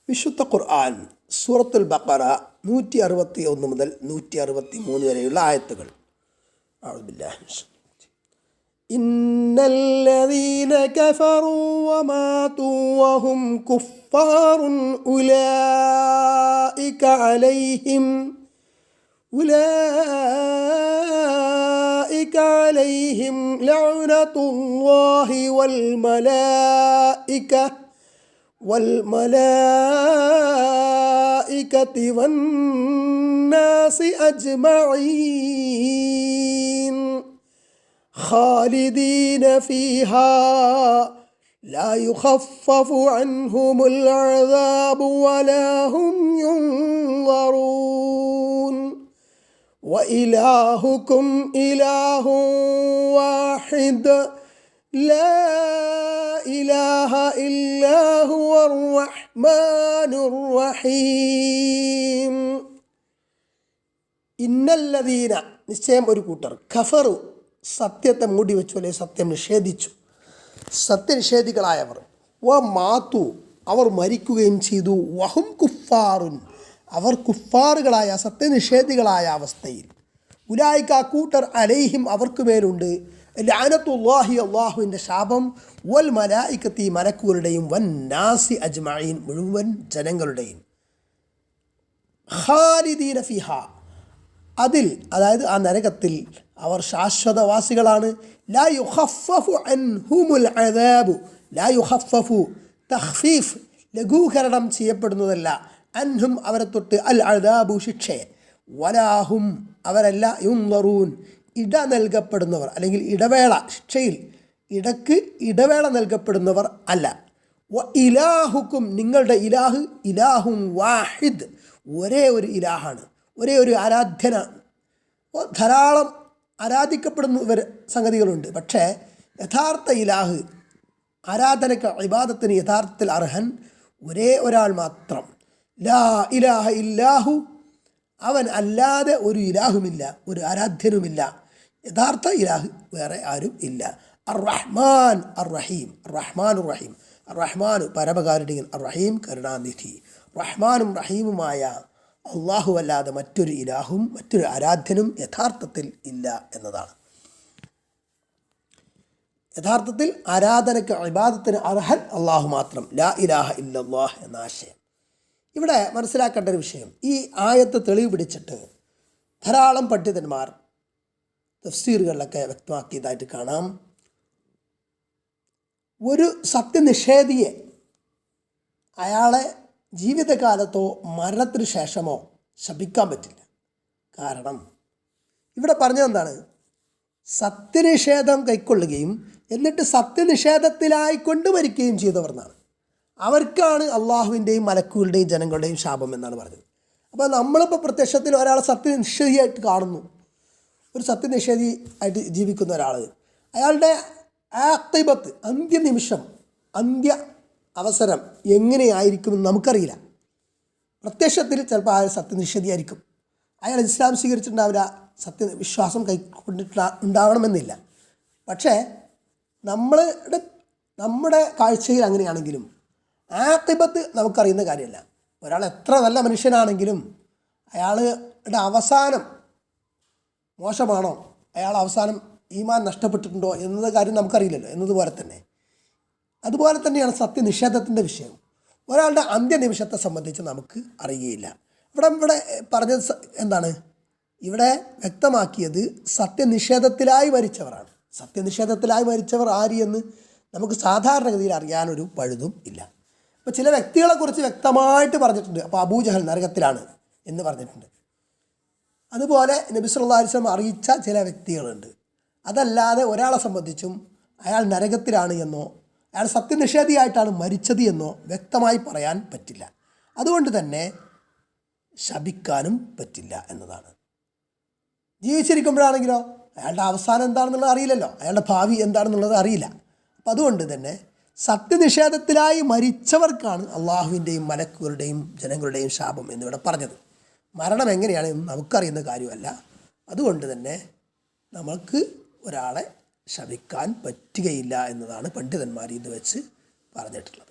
വിശുദ്ധ ഖുർആൻ സൂറത്തുൽ ബഖറ 161 മുതൽ 163 വരെയുള്ള ആയത്തുകൾ. ഇന്നല്ലദീന കഫറൂ വമാതു വഹും കുഫാറുൻ ഉലൈക അലൈഹിം ലഅനത്തുല്ലാഹി والملائكة والناس أجمعين خالدين فيها لا يخفف عنهم العذاب ولا هم ينظرون وإلهكم إله واحد لا إله إلا هو الرحمن الرحيم ഇന്നല്ലദീന നിശ്ചയം ഒരു കൂട്ടർ കഫറു സത്യത്തെ മൂടി വെച്ചു, അല്ലെങ്കിൽ സത്യം നിഷേധിച്ചു, സത്യനിഷേധികളായവർ, വ മാതു അവർ മരിക്കുകയും ചെയ്തു, വഹും കുഫാറുൻ അവർ കുഫാറുകളായ സത്യനിഷേധികളായ അവസ്ഥയിൽ, ഉലായിക കൂട്ടർ അലൈഹിം അവർക്ക് മേലുണ്ട് ലഅനത്തുല്ലാഹി അല്ലാഹുവിൻ്റെ ശാപം, വൽ മലായികത്തി മലക്കുകളുടെയും, വൻ നാസി അജ്മഈൻ മുഴുവൻ ജനങ്ങളുടെയും, ഖാലിദീന ഫിഹ അതിൽ, അതായത് ആ നരകത്തിൽ അവർ ശാശ്വതവാസികളാണ്. ലാ യുഖഫഫു അൻഹുമുൽ അദാബു, ലാ യുഖഫഫു തഖ്ഫീഫ് ലഘൂകരണം ചെയ്യപ്പെടുന്നതല്ല, അൻഹും അവരെ തൊട്ട് അൽ അദാബു ശിക്ഷയെ, വലാഹും അവരല്ല യുൻദറൂൻ ഇട നൽകപ്പെടുന്നവർ, അല്ലെങ്കിൽ ഇടവേള ശിക്ഷയിൽ ഇടക്ക് ഇടവേള നൽകപ്പെടുന്നവർ അല്ല. വ ഇലാഹുക്കും നിങ്ങളുടെ ഇലാഹ് ഇലാഹും വാഹിദ് ഒരേ ഒരു ഇലാഹാണ്, ഒരേ ഒരു ആരാധ്യനാണ്. ധാരാളം ആരാധിക്കപ്പെടുന്ന സംഗതികളുണ്ട്, പക്ഷേ യഥാർത്ഥ ഇലാഹ് ആരാധനയ്ക്ക് ഇബാദത്തിന് യഥാർത്ഥത്തിൽ അർഹൻ ഒരേ ഒരാൾ മാത്രം. ലാ ഇലാഹ ഇല്ലാഹു അവൻ അല്ലാതെ ഒരു ഇലാഹുമില്ല, ഒരു ആരാധ്യനുമില്ല, യഥാർത്ഥ ഇലാഹ് വേറെ ആരും ഇല്ല. അർ റഹ്മാൻ അർ റഹീം, റഹ്മാനുർ റഹീം, റഹ്മാനു പരമകാരുണികൻ, അർ റഹീം കരുണാനിധി. റഹ്മാനും റഹീമുമായ അള്ളാഹു അല്ലാതെ മറ്റൊരു ഇലാഹും മറ്റൊരു ആരാധ്യനും യഥാർത്ഥത്തിൽ ഇല്ല എന്നതാണ്. യഥാർത്ഥത്തിൽ ആരാധനയ്ക്ക് ഇബാദത്തിന് അർഹൻ അള്ളാഹു മാത്രം, ലാ ഇലാഹ ഇല്ലല്ലാഹ് എന്ന ആശയം. ഇവിടെ മനസ്സിലാക്കേണ്ട ഒരു വിഷയം, ഈ ആയത്ത് തെളിവ് പിടിച്ചിട്ട് ധാരാളം പണ്ഡിതന്മാർ തഫ്സീറുകളിലൊക്കെ വ്യക്തമാക്കിയതായിട്ട് കാണാം. ഒരു സത്യനിഷേധിയെ അയാളെ ജീവിതകാലത്തോ മരണത്തിന് ശേഷമോ ശപിക്കാൻ പറ്റില്ല. കാരണം ഇവിടെ പറഞ്ഞതെന്താണ്? സത്യനിഷേധം കൈക്കൊള്ളുകയും എന്നിട്ട് സത്യനിഷേധത്തിലായിക്കൊണ്ട് മരിക്കുകയും ചെയ്തവർ എന്നാണ്. അവർക്കാണ് അള്ളാഹുവിൻ്റെയും മലക്കുകളുടെയും ജനങ്ങളുടെയും ശാപം എന്നാണ് പറഞ്ഞത്. അപ്പോൾ നമ്മളിപ്പോൾ പ്രത്യക്ഷത്തിൽ ഒരാളെ സത്യനിഷേധിയായിട്ട് കാണുന്നു, ഒരു സത്യനിഷേധി ആയിട്ട് ജീവിക്കുന്ന ഒരാൾ, അയാളുടെ ആഖിബത്ത് അന്ത്യനിമിഷം, അന്ത്യ അവസരം എങ്ങനെയായിരിക്കുമെന്ന് നമുക്കറിയില്ല. പ്രത്യക്ഷത്തിൽ ചിലപ്പോൾ അയാൾ സത്യനിഷേധിയായിരിക്കും, അയാൾ ഇസ്ലാം സ്വീകരിച്ചിട്ടുണ്ടാവില്ല, സത്യവിശ്വാസം ഉണ്ടാവണമെന്നില്ല. പക്ഷേ നമ്മുടെ കാഴ്ചയിൽ അങ്ങനെയാണെങ്കിലും ആഖിബത്ത് നമുക്കറിയുന്ന കാര്യമല്ല. ഒരാൾ എത്ര നല്ല മനുഷ്യനാണെങ്കിലും അയാളുടെ അവസാനം മോശമാണോ, അയാൾ അവസാനം ഈമാൻ നഷ്ടപ്പെട്ടിട്ടുണ്ടോ എന്നത് കാര്യം നമുക്കറിയില്ലല്ലോ. അതുപോലെ തന്നെയാണ് സത്യനിഷേധത്തിൻ്റെ വിഷയം. ഒരാളുടെ അന്ത്യനിമിഷത്തെ സംബന്ധിച്ച് നമുക്ക് അറിയുകയില്ല. ഇവിടെ പറഞ്ഞത് എന്താണ്? ഇവിടെ വ്യക്തമാക്കിയത് സത്യനിഷേധത്തിലായി മരിച്ചവരാണ്. സത്യനിഷേധത്തിലായി മരിച്ചവർ ആര് എന്ന് നമുക്ക് സാധാരണഗതിയിൽ അറിയാനൊരു പഴുതും ഇല്ല. അപ്പോൾ ചില വ്യക്തികളെക്കുറിച്ച് വ്യക്തമായിട്ട് പറഞ്ഞിട്ടുണ്ട്. അപ്പോൾ അബൂജഹൽ നരകത്തിലാണ് എന്ന് പറഞ്ഞിട്ടുണ്ട്. അതുപോലെ നബി സല്ലല്ലാഹു അലൈഹി വസല്ലം അറിയിച്ച ചില വ്യക്തികളുണ്ട്. അതല്ലാതെ ഒരാളെ സംബന്ധിച്ചും അയാൾ നരകത്തിലാണ് എന്നോ അയാൾ സത്യനിഷേധിയായിട്ടാണ് മരിച്ചത് എന്നോ വ്യക്തമായി പറയാൻ പറ്റില്ല. അതുകൊണ്ട് തന്നെ ശപിക്കാനും പറ്റില്ല എന്നതാണ്. ജീവിച്ചിരിക്കുമ്പോഴാണെങ്കിലോ അയാളുടെ അവസാനം എന്താണെന്നുള്ളത് അറിയില്ലല്ലോ, അയാളുടെ ഭാവി എന്താണെന്നുള്ളത് അറിയില്ല. അപ്പം അതുകൊണ്ട് തന്നെ സത്യനിഷേധത്തിലായി മരിച്ചവർക്കാണ് അള്ളാഹുവിൻ്റെയും മലക്കുകളുടെയും ജനങ്ങളുടെയും ശാപം എന്നിവിടെ പറഞ്ഞത്. മരണം എങ്ങനെയാണെന്ന് നമുക്കറിയുന്ന കാര്യമല്ല. അതുകൊണ്ട് തന്നെ നമുക്ക് ഒരാളെ ശപിക്കാൻ പറ്റുകയില്ല എന്നതാണ് പണ്ഡിതന്മാർ ഇത് വെച്ച് പറഞ്ഞിട്ടുള്ളത്.